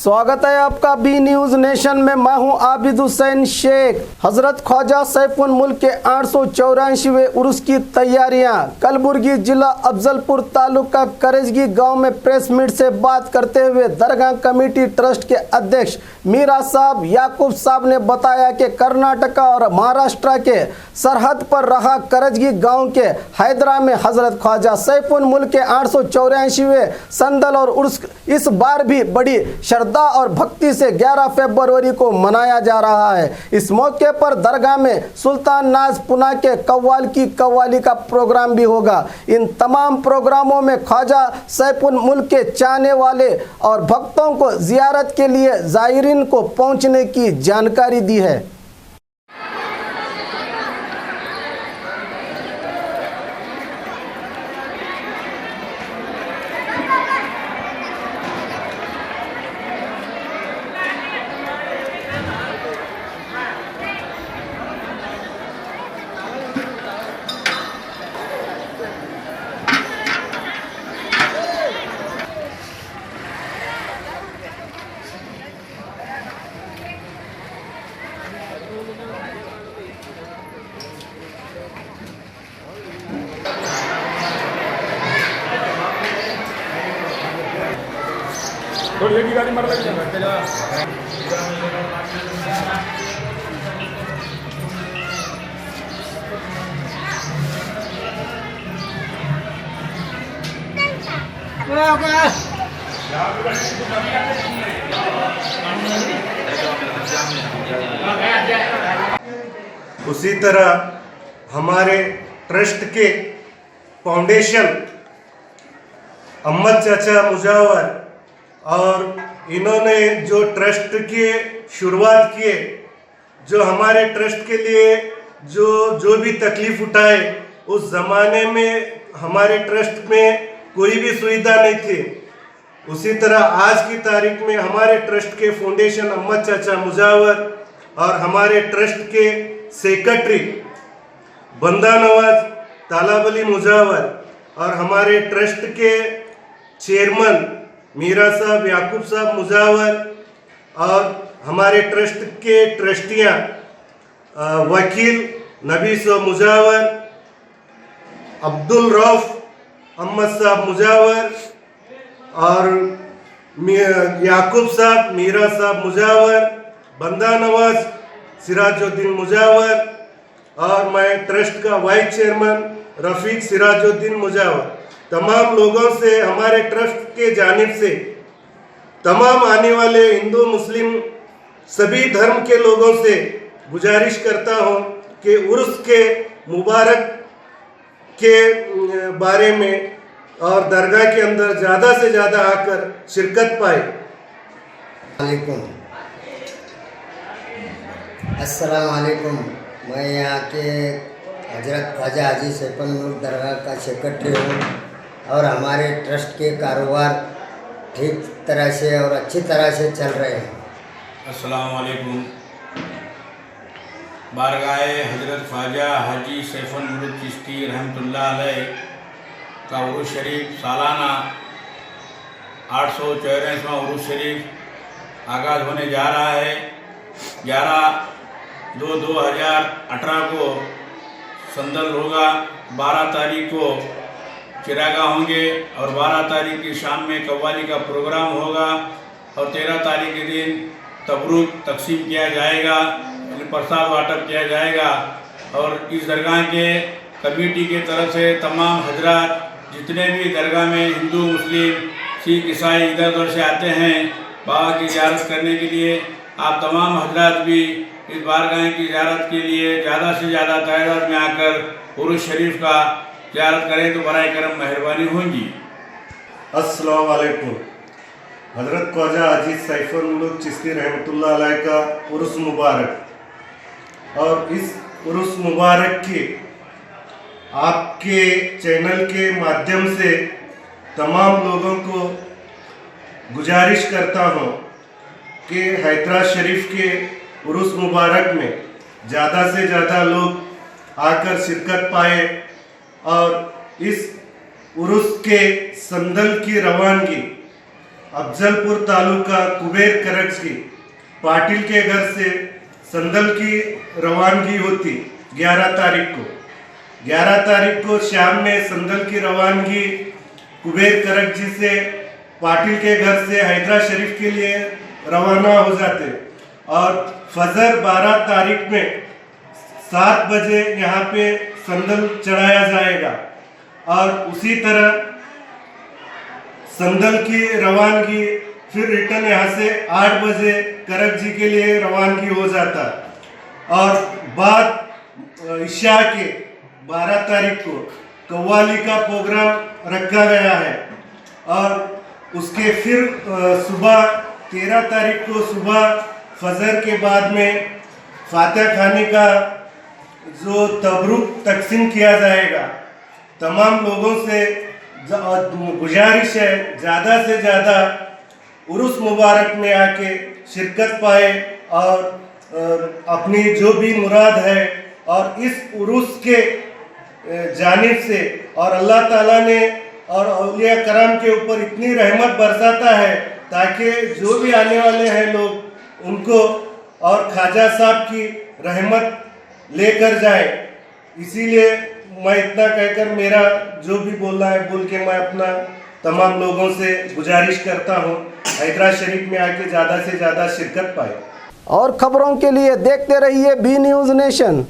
स्वागत है आपका बी न्यूज नेशन में। मैं हूं आबिद हुसैन शेख। हजरत ख्वाजा सैफुल मुल्क के 884वें उर्स की तैयारियां। कलबुर्गी जिला अफजलपुर तालुका करजगी गांव में प्रेस मीट से बात करते हुए दरगाह कमेटी ट्रस्ट के अध्यक्ष मीरा साहब याकूब साहब ने बताया कि कर्नाटका और महाराष्ट्र के सरहद पर रहा करजगी गांव के हैदरा में हजरत ख्वाजा सैफुल मुल्क के 884वें संदल और उर्स इस बार भी बड़ी श्रद्धा और भक्ति से 11 फरवरी को मनाया जा रहा है। इस मौके पर दरगाह में सुल्तान नाज पुना के कव्वाली का प्रोग्राम भी होगा। इन तमाम प्रोग्रामों में ख्वाजा सैफुल मुल्क के चाहने वाले और भक्तों को जियारत के लिए ज़ायरीन को पहुंचने की जानकारी दी है। थोड़ी एक ही गाड़ी मार लगी उसी तरह हमारे ट्रस्ट के फाउंडेशन अहमद चाचा मुजावर और इन्होंने जो ट्रस्ट के शुरुआत किए, जो हमारे ट्रस्ट के लिए जो भी तकलीफ उठाए, उस ज़माने में हमारे ट्रस्ट में कोई भी सुविधा नहीं थी। उसी तरह आज की तारीख में हमारे ट्रस्ट के फाउंडेशन अहमद चाचा मुजावर और हमारे ट्रस्ट के सेक्रेटरी बंदा नवाज तालाब अली मुजावर और हमारे ट्रस्ट के चेयरमैन मीरा साहब याकूब साहब मुजावर और हमारे ट्रस्ट के ट्रस्टियाँ वकील नबी साहब मुजावर, अब्दुल रऊफ अहमद साहब मुजावर और याकूब साहब मीरा साहब मुजावर, बंदा नवाज सिराजुद्दीन मुजावर और मैं ट्रस्ट का वाइस चेयरमैन रफीक सिराजुद्दीन मुजावर, तमाम लोगों से हमारे ट्रस्ट के जानिब से तमाम आने वाले हिंदू मुस्लिम सभी धर्म के लोगों से गुजारिश करता हूं कि उर्स के मुबारक के बारे में और दरगाह के अंदर ज़्यादा से ज़्यादा आकर शिरकत पाए। अस्सलाम वालेकुम। मैं यहाँ के हजरत ख्वाजा हाजी सैफुल मुल्क दरगाह का सेक्रेटरी हूँ और हमारे ट्रस्ट के कारोबार ठीक तरह से और अच्छी तरह से चल रहे हैं। अस्सलाम वालेकुम। बारगाह हजरत ख्वाजा हाजी सैफुल मुल्क चिश्ती रहमतुल्लाह अलैह का उरूस शरीफ सालाना 884वां उरूस शरीफ आगाज़ होने जा रहा है। 11/2/2018 को संदल होगा, 12 तारीख को चिरागा होंगे और 12 तारीख की शाम में कव्वाली का प्रोग्राम होगा और 13 तारीख के दिन तबरूक तकसीम किया जाएगा, प्रसाद वाटप किया जाएगा। और इस दरगाह के कमेटी के तरफ से तमाम हजरात जितने भी दरगाह में हिंदू मुस्लिम सिख ईसाई इधर उधर से आते हैं बाबा की ज़ियारत करने के लिए, आप तमाम हजरात भी इस बारगाह की ज़ियारत के लिए ज़्यादा से ज़्यादा तादाद में आकर उरूस शरीफ का ज़ियारत करें तो बराए करम मेहरबानी होंगी। अस्सलाम वालेकुम। हजरत ख्वाजा हाजी सैफुल मुल्क चिश्ती रहमतुल्लाह अलैह का उर्स मुबारक और इस उर्स मुबारक की आपके चैनल के माध्यम से तमाम लोगों को गुजारिश करता हूँ कि हैदरा शरीफ के उर्स मुबारक में ज़्यादा से ज़्यादा लोग आकर शिरकत पाए और इस उर्स के संदल की रवानगी अफजलपुर तालुका कुबेर करक्स की पाटिल के घर से संदल की रवानगी होती 11 तारीख को। 11 तारीख को शाम में संदल की रवानगी कुबेर करक जी से पाटिल के घर से हैदरा शरीफ के लिए रवाना हो जाते और फजर 12 तारीख में 7 बजे यहाँ पे संदल चढ़ाया जाएगा और उसी तरह संदल की रवानगी फिर रिटर्न यहाँ से 8 बजे करक जी के लिए रवानगी हो जाता और बाद इशा के 12 तारीख को कव्वाली का प्रोग्राम रखा गया है और उसके फिर सुबह 13 तारीख को सुबह फजर के बाद में फातिहा खाने का जो तबरुक तकसीम किया जाएगा। तमाम लोगों से गुजारिश है ज़्यादा से ज़्यादा उर्स मुबारक में आके शिरकत पाए और अपनी जो भी मुराद है और इस उर्स के जानिब से और अल्लाह ताला ने और औलिया करम के ऊपर इतनी रहमत बरसाता है ताकि जो भी आने वाले हैं लोग उनको और ख्वाजा साहब की रहमत लेकर जाए। इसीलिए मैं इतना कहकर मेरा जो भी बोलना है बोल के मैं अपना तमाम लोगों से गुजारिश करता हूँ हैदरा शरीफ में आके ज़्यादा से ज़्यादा शिरकत पाए। और खबरों के लिए देखते रहिए बी न्यूज़ नेशन।